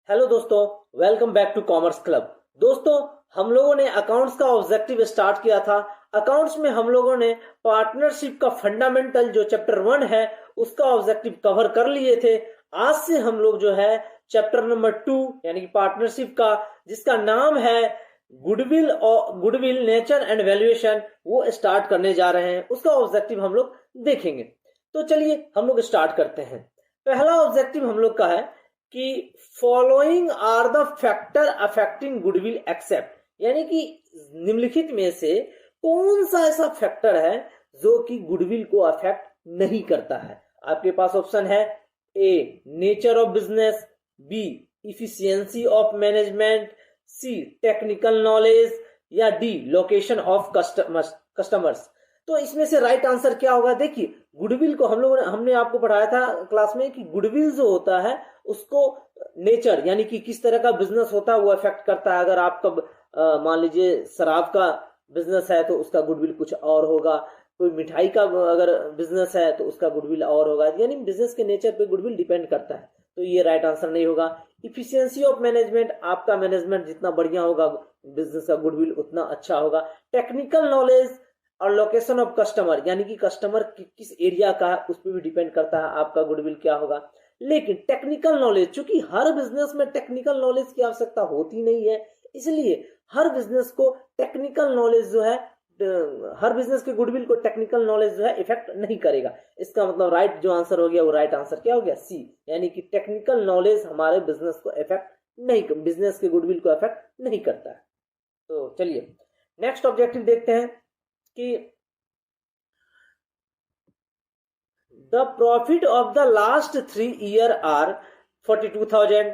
Hello दोस्तों, welcome back to commerce club. दोस्तों, हम लोगों ने अकाउंट्स का ऑब्जेक्टिव स्टार्ट किया था। अकाउंट्स में हम लोगों ने पार्टनरशिप का फंडामेंटल जो चैप्टर 1 है उसका ऑब्जेक्टिव कवर कर लिए थे। आज से हम लोग जो है चैप्टर नंबर 2 यानी कि पार्टनरशिप का, जिसका नाम है गुडविल और गुडविल नेचर एंड वैल्यूएशन, वो स्टार्ट करने जा रहे हैं। उसका ऑब्जेक्टिव हम लोग देखेंगे। तो चलिए हम लोग स्टार्ट करते हैं। पहला ऑब्जेक्टिव हम लोग का है कि following are the factor affecting goodwill except, यानी कि निम्नलिखित में से कौन सा ऐसा फैक्टर है जो कि गुडविल को अफेक्ट नहीं करता है। आपके पास ऑप्शन है A nature of business, B efficiency of management, C technical knowledge, या डी लोकेशन ऑफ कस्टमर्स। तो इसमें से राइट आंसर क्या होगा? देखिए, गुडविल को हमने आपको पढ़ाया था क्लास में कि गुडविल जो होता है उसको नेचर यानी कि किस तरह का बिजनेस होता है वो अफेक्ट करता है। अगर आपका मान लीजिए शराब का बिजनेस है तो उसका गुडविल कुछ और होगा, कोई मिठाई का अगर बिजनेस है तो उसका गुडविल और होगा, यानी बिजनेस के नेचर पे गुडविल डिपेंड करता है। तो ये राइट आंसर नहीं होगा। इफिशियंसी ऑफ मैनेजमेंट, आपका मैनेजमेंट जितना बढ़िया होगा बिजनेस का गुडविल उतना अच्छा होगा। टेक्निकल नॉलेज और लोकेशन ऑफ कस्टमर, यानी कि कस्टमर किस एरिया का है उस पर भी डिपेंड करता है आपका गुडविल क्या होगा। लेकिन टेक्निकल नॉलेज, चूंकि हर बिजनेस में टेक्निकल नॉलेज की आवश्यकता होती नहीं है, इसलिए हर बिजनेस को टेक्निकल नॉलेज जो है, हर बिजनेस के गुडविल को टेक्निकल नॉलेज जो है इफेक्ट नहीं करेगा। इसका मतलब राइट जो आंसर हो गया वो राइट आंसर क्या हो गया? सी, यानी कि टेक्निकल नॉलेज हमारे बिजनेस को इफेक्ट नहीं, बिजनेस के गुडविल को इफेक्ट नहीं करता है। तो चलिए नेक्स्ट ऑब्जेक्टिव देखते हैं कि the profit of the last 3 year are 42,000,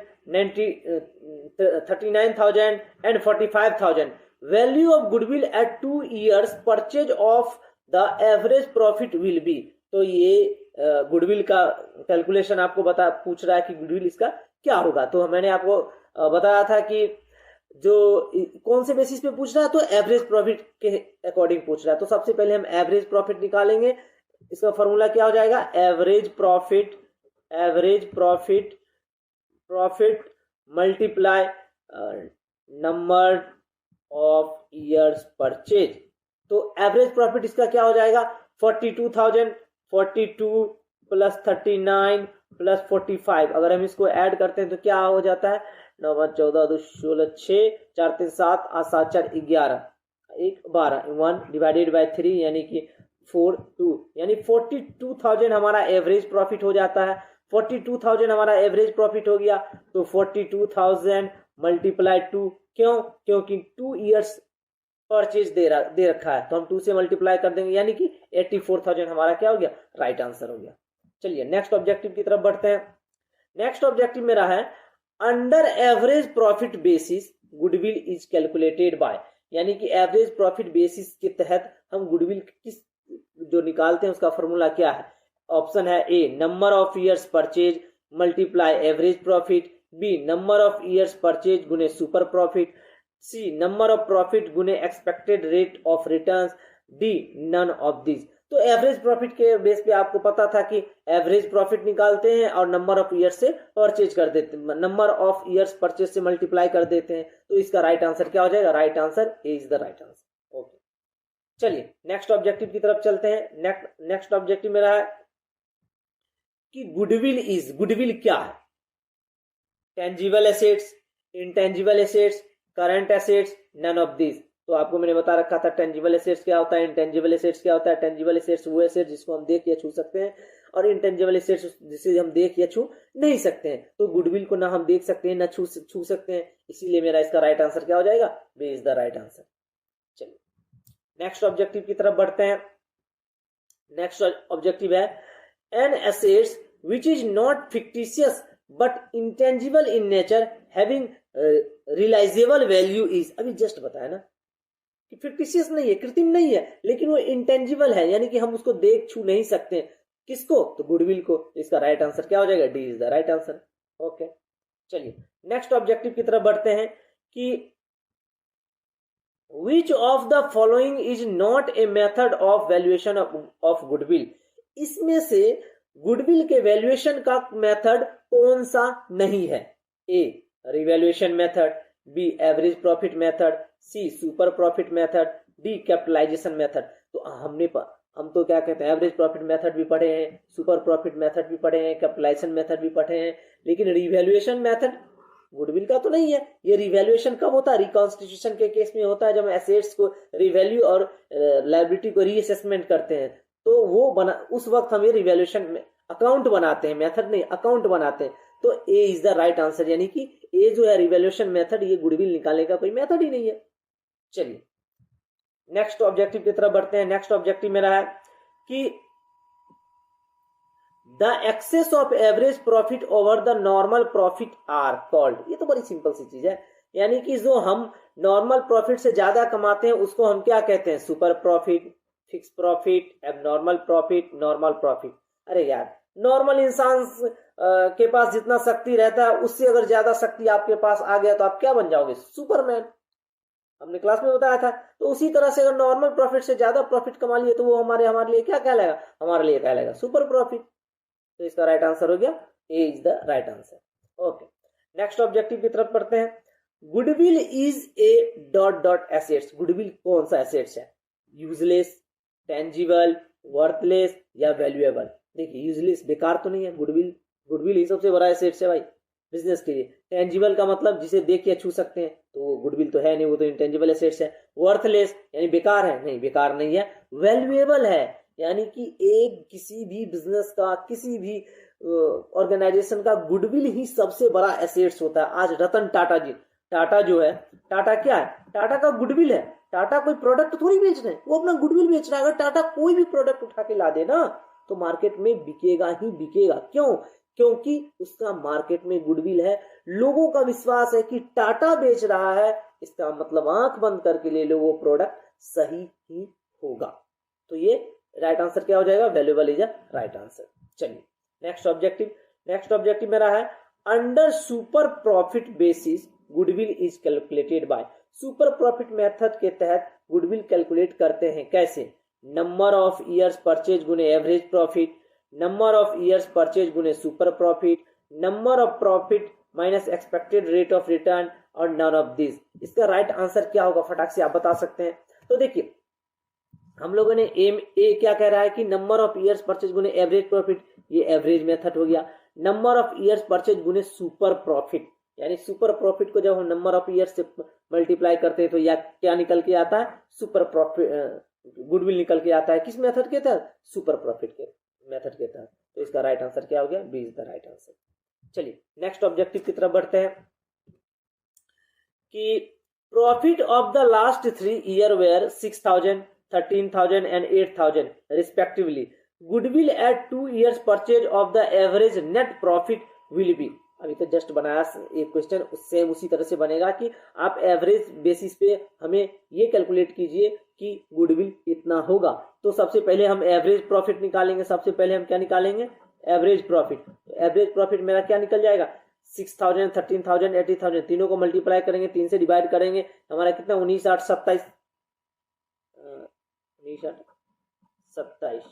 39,000 and 45,000. Value of goodwill at 2 years purchase of the average profit will be. तो ये गुडविल का कैलकुलेशन आपको पूछ रहा है कि गुडविल इसका क्या होगा। तो मैंने आपको बताया था कि जो कौन से बेसिस पे पूछ रहा है, तो एवरेज प्रॉफिट के अकॉर्डिंग पूछ रहा है। तो सबसे पहले हम एवरेज प्रॉफिट निकालेंगे। इसका फॉर्मूला क्या हो जाएगा? Average profit multiply number of years purchase. तो एवरेज प्रॉफिट इसका क्या हो जाएगा? 42,000, 42 प्लस 39 प्लस 45। अगर हम इसको ऐड करते हैं तो क्या हो जाता है? 9 14 2 16 6 4 3 7 8 7 4 11 1 12 1 डिवाइडेड बाय 3 यानी कि 42, यानी 42,000 हमारा एवरेज प्रॉफिट हो जाता है। 42,000 हमारा एवरेज प्रॉफिट हो गया, तो 42,000 मल्टीप्लाई 2। क्यों? क्योंकि 2 इयर्स परचेज दे रखा है, तो हम 2 से मल्टीप्लाई कर देंगे, यानी कि 84,000 हमारा क्या हो गया? राइट आंसर हो गया। चलिए नेक्स्ट ऑब्जेक्टिव की तरफ बढ़ते हैं। नेक्स्ट ऑब्जेक्टिव मेरा है under average profit basis goodwill is calculated bye, यानी कि एवरेज प्रॉफिट बेसिस के तहत हम गुडविल किस जो निकालते हैं उसका फॉर्मूला क्या है? ऑप्शन है A number of years purchase multiply average profit, B number of years purchase गुने super profit, C number of profit गुने expected rate of returns, D none of this. तो एवरेज प्रॉफिट के base पे आपको पता था कि एवरेज प्रॉफिट निकालते हैं और नंबर ऑफ ईयर्स से परचेज कर देते हैं, नंबर ऑफ ईयर्स परचेज से मल्टीप्लाई कर देते हैं। तो इसका राइट आंसर क्या हो जाएगा? Right answer A is the right answer. Okay, चलिए नेक्स्ट ऑब्जेक्टिव की तरफ चलते हैं। नेक्स्ट ऑब्जेक्टिव मेरा है कि गुडविल क्या है? Tangible assets, intangible assets, current assets, none of this. तो आपको मैंने बता रखा था टेंजिबल एसेट्स क्या होता है, इंटेंजिबल एसेट्स क्या होता है। टेंजिबल एसेट्स वो एसेट जिसको हम देख या छू सकते हैं, और इंटेंजिबल एसेट्स जिसे हम देख या छू नहीं सकते हैं। तो गुडविल को ना हम देख सकते हैं ना छू सकते हैं, इसीलिए मेरा इसका राइट आंसर क्या हो जाएगा? B is the right answer. चलिए नेक्स्ट ऑब्जेक्टिव की तरफ बढ़ते हैं। नेक्स्ट ऑब्जेक्टिव है an assets which is not fictitious but intangible in nature having realisable value is. अभी जस्ट बताया ना कि फिक्टिशियस नहीं है, कृत्रिम नहीं है, लेकिन वो इंटेंजिबल है, यानी कि हम उसको देख छू नहीं सकते। किसको? तो गुडविल को। इसका राइट आंसर क्या हो जाएगा? D is the right answer. Okay, चलिए नेक्स्ट ऑब्जेक्टिव की तरफ बढ़ते हैं कि Which of the following is not a method of valuation of goodwill? इसमें से गुडविल के वैल्यूएशन का मेथड कौन सा नहीं है? A revaluation method, B average profit method, C super profit method, D capitalisation method. तो हम तो क्या कहते हैं, एवरेज प्रॉफिट मेथड भी पढ़े हैं, सुपर प्रॉफिट मेथड भी पढ़े हैं, कैपिटलाइजेशन मेथड भी पढ़े हैं, लेकिन रिवैल्यूएशन मेथड गुडविल का तो नहीं है। ये रिवैल्यूएशन कब होता है? रिकॉन्स्टिट्यूशन के केस में होता है, जब एसेट्स को रिवैल्यू और लायबिलिटी को रीअसेसमेंट करते हैं, तो वो बना उस वक्त हम ये रिवैल्यूएशन में अकाउंट बनाते हैं, मेथड नहीं अकाउंट बनाते हैं। तो ए इज द राइट आंसर, यानी कि ए जो है रिवैल्यूएशन मेथड, ये गुडविल निकालने का कोई मेथड ही नहीं है। चलिए नेक्स्ट ऑब्जेक्टिव की तरफ बढ़ते हैं। नेक्स्ट ऑब्जेक्टिव मेरा है कि the excess of average profit over the normal profit are called. ये तो बड़ी सिंपल सी चीज है, यानी कि जो हम नॉर्मल प्रॉफिट से ज्यादा कमाते हैं उसको हम क्या कहते हैं? Super profit, fix profit, abnormal profit, normal profit. अरे यार, नॉर्मल इंसान के पास जितना शक्ति रहता है उससे अगर ज्यादा शक्ति आपके पास आ गया तो आप क्या बन जाओगे? सुपरमैन। हमने क्लास में बताया था। तो उसी तरह से अगर नॉर्मल प्रॉफिट से ज्यादा प्रॉफिट कमा लिए तो वो हमारे लिए क्या कहलाएगा? हमारे लिए कहलाएगा सुपर प्रॉफिट। तो इसका राइट आंसर हो गया A is the right answer. Okay, next objective की तरफ पढ़ते हैं। Goodwill is a dot dot assets. Goodwill कौन सा एसेट्स है? यूजलेस, टेंजिबल, वर्थलेस या वैल्यूएबल? देखिए, यूजलेस बेकार तो नहीं है। गुडविल ही सबसे बड़ा एसेट्स है भाई बिजनेस के लिए। टेंजिबल का मतलब जिसे देख के छू सकते हैं, तो वो गुडविल तो है नहीं, वो तो इंटेंजिबल एसेट्स है। वर्थलेस यानी बेकार है? नहीं, बेकार नहीं है। वैल्यूएबल है, यानी कि एक किसी भी बिजनेस का, किसी भी ऑर्गेनाइजेशन का गुडविल ही सबसे बड़ा एसेट्स होता है। आज रतन टाटा जी, टाटा जो है, टाटा क्या है? टाटा का गुडविल है। टाटा कोई प्रोडक्ट थोड़ी बेच रहे हैं, वो अपना गुडविल बेच रहा है। अगर टाटा कोई भी प्रोडक्ट उठा के ला दे ना तो मार्केट में बिकेगा ही बिकेगा। क्यों? क्योंकि उसका मार्केट में गुडविल है। लोगों का विश्वास है कि टाटा बेच रहा है, इसका मतलब आंख बंद करके ले लो, वो प्रोडक्ट सही ही होगा। तो ये राइट आंसर क्या हो जाएगा? Valuable is a right answer. चलिए नेक्स्ट ऑब्जेक्टिव मेरा है, under super profit basis goodwill is calculated by. Super profit method के तहत गुडविल कैलकुलेट करते हैं कैसे? नंबर ऑफ ईयर्स परचेज गुने average profit, number of years purchase गुने super profit, number of profit minus expected rate of return, और none of this. इसका right answer क्या होगा फटाक से आप बता सकते हैं? तो देखिए, हम लोगों ने ए क्या कह रहा है कि नंबर ऑफ ईयर्स परचेज गुने एवरेज प्रॉफिट, ये एवरेज मेथड हो गया। नंबर ऑफ ईयर्स परचेज गुने सुपर प्रॉफिट, यानी सुपर प्रॉफिट को जब हम नंबर ऑफ ईयर्स से मल्टीप्लाई करते हैं तो या क्या निकल के आता है? सुपर प्रॉफिट, गुडविल निकल के आता है। किस मेथड के तहत? सुपर प्रॉफिट के मेथड के तहत। तो इसका राइट आंसर क्या हो गया? B is the right answer. चलिए नेक्स्ट ऑब्जेक्टिव की तरफ बढ़ते हैं कि profit of the last 3 year were 6,000, 13,000 and 8,000 respectively. Goodwill at 2 years purchase of the average net profit will be. अभी तो जस्ट बनाया एक क्वेश्चन, सेम उसी तरह से बनेगा कि आप एवरेज बेसिस पे हमें ये कैलकुलेट कीजिए कि गुडविल इतना होगा। तो सबसे पहले हम एवरेज प्रॉफिट निकालेंगे। सबसे पहले हम क्या निकालेंगे? Average profit. एवरेज प्रॉफिट मेरा क्या निकल जाएगा? 6,000, 13,000, 80,000, तीनों को मल्टीप्लाई करेंगे, 3 से डिवाइड करेंगे, हमारा कितना? 19, 8, 27, 27,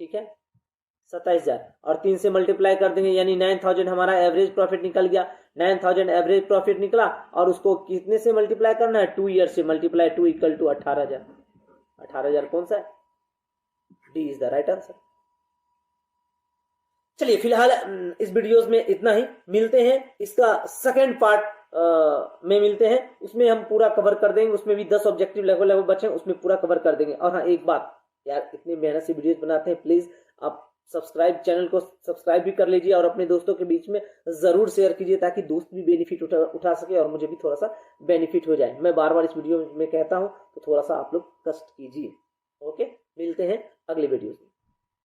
ठीक है, 27,000 और 3 से मल्टीप्लाई कर देंगे, यानी 9,000 हमारा एवरेज प्रॉफिट निकल गया। 9,000 एवरेज प्रॉफिट निकला और उसको कितने से मल्टीप्लाई करना है? 2 ईयर से मल्टीप्लाई, 2 इक्वल टू 18,000। 18,000 कौन सा है? D is the right answer. चलिए फिलहाल इस वीडियोस में इतना ही। मिलते हैं इसका सेकेंड पार्ट में मिलते हैं, उसमें हम पूरा कवर कर देंगे। उसमें भी 10 ऑब्जेक्टिव लगभग बचे, उसमें पूरा कवर कर देंगे। और हाँ, एक बात यार, इतनी मेहनत से वीडियोस बनाते हैं, प्लीज आप चैनल को सब्सक्राइब भी कर लीजिए और अपने दोस्तों के बीच में जरूर शेयर कीजिए, ताकि दोस्त भी बेनिफिट उठा सके और मुझे भी थोड़ा सा बेनिफिट हो जाए। मैं बार बार इस वीडियो में कहता हूं, तो थोड़ा सा आप लोग कष्ट कीजिए। ओके, मिलते हैं अगले वीडियो में।